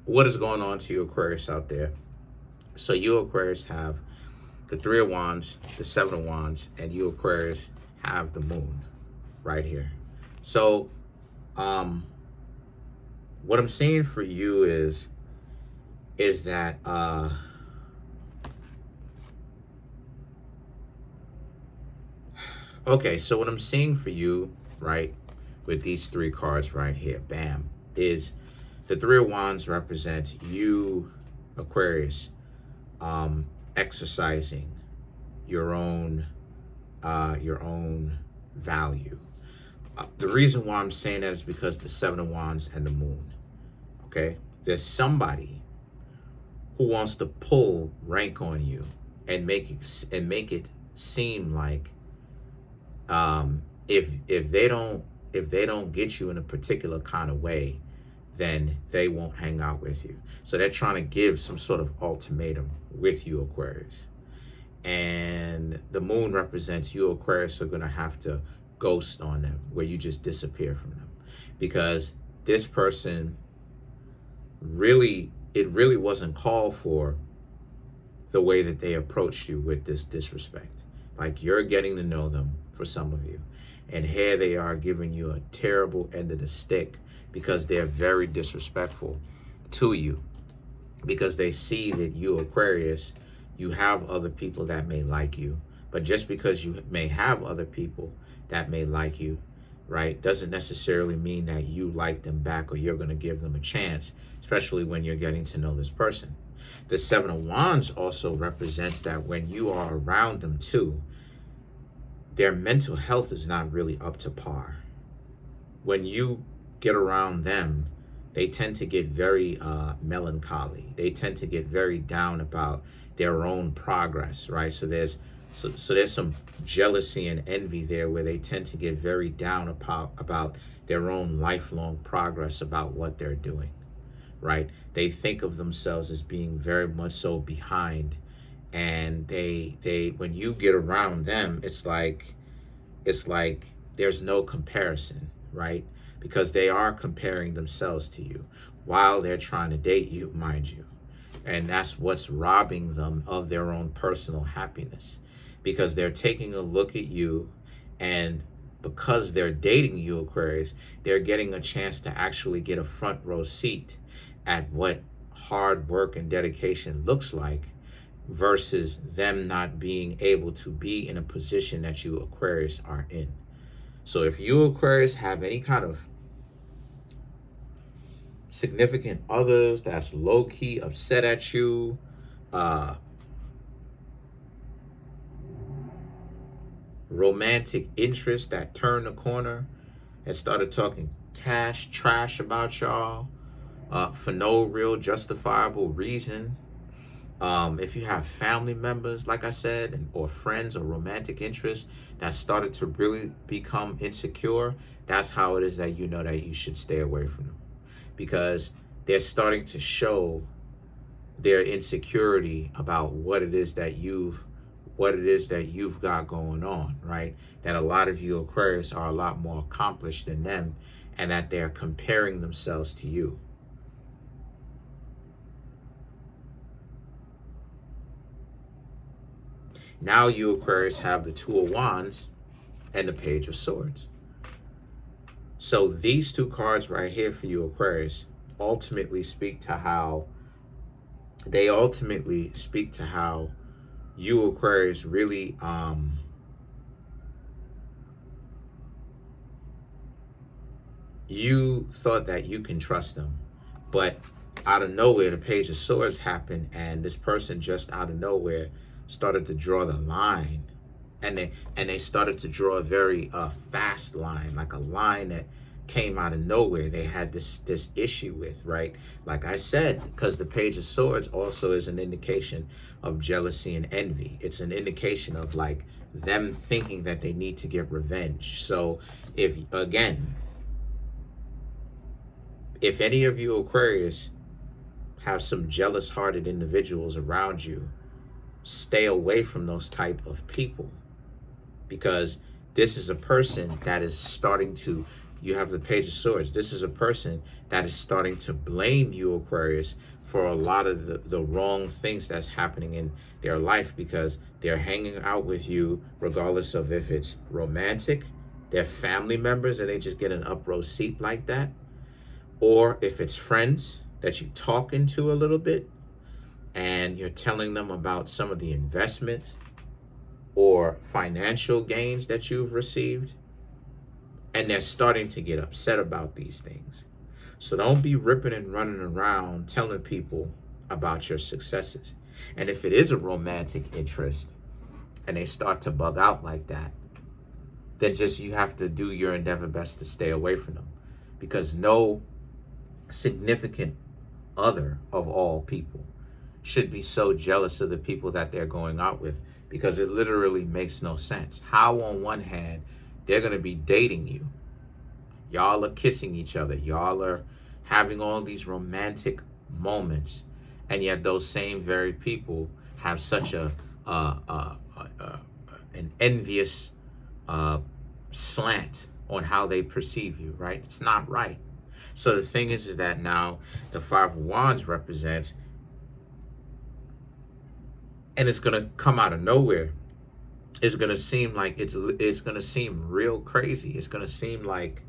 what is going on to you Aquarius out there? So you Aquarius have the Three of Wands, the Seven of Wands, and you Aquarius have the Moon right here. So what I'm saying for you is that okay, so what I'm seeing for you, right, with these three cards right here, bam, is the Three of Wands represents you, Aquarius, exercising your own value. The reason why I'm saying that is because the Seven of Wands and the Moon. Okay, there's somebody who wants to pull rank on you and make it seem like if they don't get you in a particular kind of way, then they won't hang out with you. So they're trying to give some sort of ultimatum with you, Aquarius. And the Moon represents you, Aquarius, are going to have to ghost on them, where you just disappear from them, because this person it really wasn't called for the way that they approached you with this disrespect. Like, you're getting to know them, for some of you, and here they are giving you a terrible end of the stick because they're very disrespectful to you, because they see that you, Aquarius, you have other people that may like you. But just because you may have other people that may like you, right, doesn't necessarily mean that you like them back or you're going to give them a chance, especially when you're getting to know this person. The Seven of Wands also represents that when you are around them too, their mental health is not really up to par. When you get around them, they tend to get very melancholy. They tend to get very down about their own progress, right? So there's some jealousy and envy there, where they tend to get very down about their own lifelong progress, about what they're doing, right? They think of themselves as being very much so behind, and they when you get around them, it's like there's no comparison, right? Because they are comparing themselves to you while they're trying to date you, mind you. And that's what's robbing them of their own personal happiness, because they're taking a look at you, and because they're dating you, Aquarius, they're getting a chance to actually get a front row seat at what hard work and dedication looks like, versus them not being able to be in a position that you, Aquarius, are in. So if you, Aquarius, have any kind of significant others that's low-key upset at you, romantic interest that turned the corner and started talking trash about y'all for no real justifiable reason, if you have family members, like I said, or friends or romantic interests that started to really become insecure, that's how it is that you know that you should stay away from them, because they're starting to show their insecurity about what it is that you've got going on, right? That a lot of you, Aquarius, are a lot more accomplished than them, and that they're comparing themselves to you. Now you, Aquarius, have the Two of Wands and the Page of Swords. So these two cards right here for you, Aquarius, ultimately speak to how you, Aquarius, really you thought that you can trust them, but out of nowhere the Page of Swords happened, and this person just out of nowhere started to draw the line, and they started to draw a very fast line, like a line that came out of nowhere. They had this issue with, right? Like I said, because the Page of Swords also is an indication of jealousy and envy. It's an indication of like them thinking that they need to get revenge. So if any of you, Aquarius, have some jealous hearted individuals around you, stay away from those type of people, because this is a person that is starting to, you have the Page of Swords, this is a person that is starting to blame you, Aquarius, for a lot of the wrong things that's happening in their life, because they're hanging out with you regardless of if it's romantic, they're family members and they just get an up row seat like that, or if it's friends that you're talking to a little bit and you're telling them about some of the investments or financial gains that you've received, and they're starting to get upset about these things. So don't be ripping and running around telling people about your successes. And if it is a romantic interest and they start to bug out like that, then just you have to do your endeavor best to stay away from them, because no significant other of all people should be so jealous of the people that they're going out with, because it literally makes no sense. How on one hand they're going to be dating you, y'all are kissing each other, y'all are having all these romantic moments, and yet those same very people have such an envious slant on how they perceive you, right? It's not right. So the thing is that now the Five of Wands represents, and it's going to come out of nowhere. It's going to seem like it's going to seem real crazy. It's going to seem like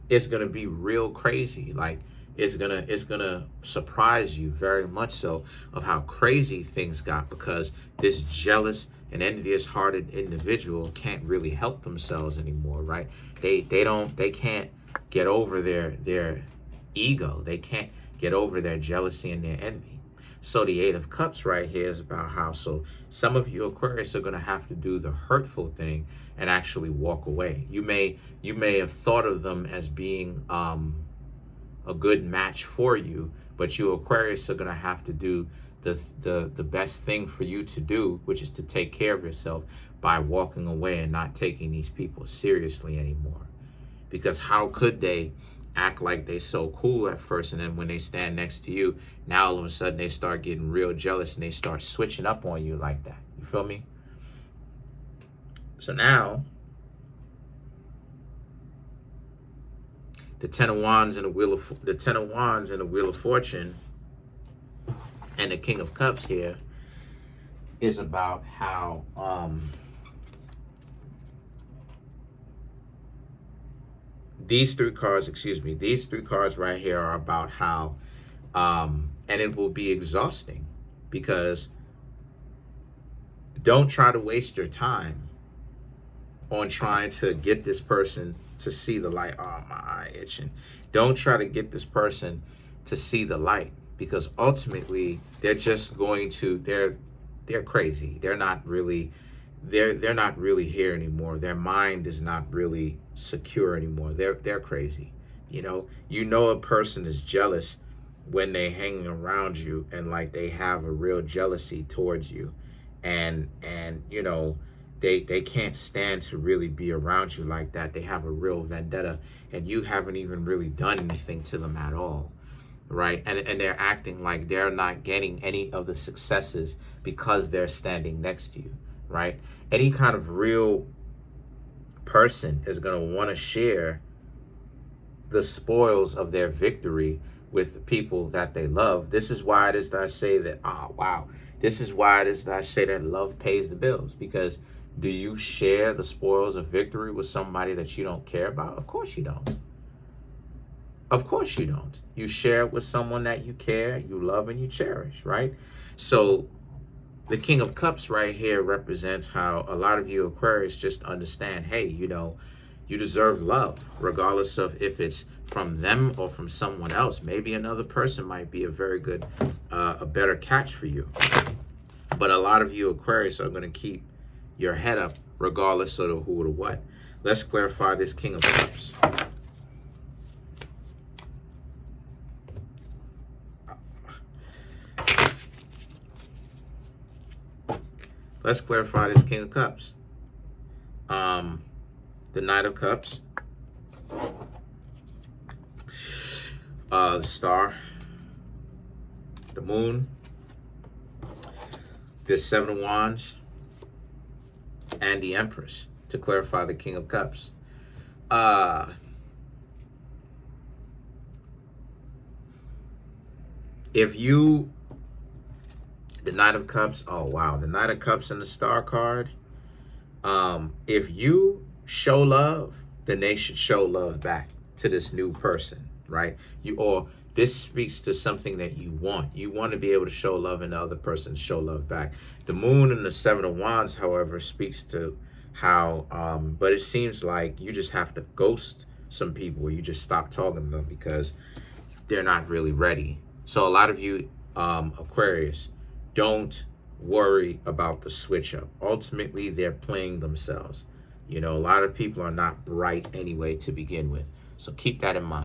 it's going to be real crazy. Like it's going to surprise you very much so of how crazy things got, because this jealous and envious hearted individual can't really help themselves anymore, right? They can't get over their ego. They can't get over their jealousy and their envy. So the Eight of Cups right here is about how, so some of you Aquarius are going to have to do the hurtful thing and actually walk away. You may have thought of them as being a good match for you, but you Aquarius are going to have to do the best thing for you to do, which is to take care of yourself by walking away and not taking these people seriously anymore. Because how could they act like they so cool at first, and then when they stand next to you, now all of a sudden they start getting real jealous and they start switching up on you like that? You feel me? So now the Ten of Wands and the Wheel of Fortune and the King of Cups here is about how these three cards right here are about how and it will be exhausting, because don't try to waste your time on trying to get this person to see the light. Oh, my eye itching. Don't try to get this person to see the light, because ultimately they're just going to, they're crazy. They're not really here anymore. Their mind is not really secure anymore. They're crazy. You know a person is jealous when they hanging around you and like they have a real jealousy towards you, and they can't stand to really be around you like that. They have a real vendetta, and you haven't even really done anything to them at all, right? And they're acting like they're not getting any of the successes because they're standing next to you, right? Any kind of real person is going to want to share the spoils of their victory with the people that they love. This is why it is that I say that, this is why it is that I say that love pays the bills. Because do you share the spoils of victory with somebody that you don't care about? Of course you don't. Of course you don't. You share it with someone that you care, you love, and you cherish, right? So the King of Cups right here represents how a lot of you Aquarius just understand, hey, you deserve love, regardless of if it's from them or from someone else. Maybe another person might be a very good, a better catch for you. But a lot of you Aquarius are going to keep your head up regardless of the who or the what. Let's clarify this King of Cups. Let's clarify this King of Cups. The Knight of Cups. The Star. The Moon. The Seven of Wands. And the Empress, to clarify the King of Cups. If you, the Knight of Cups, oh wow, the Knight of Cups and the Star card. If you show love, then they should show love back to this new person, right? Or this speaks to something that you want. You want to be able to show love and the other person show love back. The Moon and the Seven of Wands, however, speaks to how, but it seems like you just have to ghost some people, or you just stop talking to them because they're not really ready. So a lot of you, Aquarius, don't worry about the switch up. Ultimately, they're playing themselves. You know, a lot of people are not bright anyway to begin with. So keep that in mind.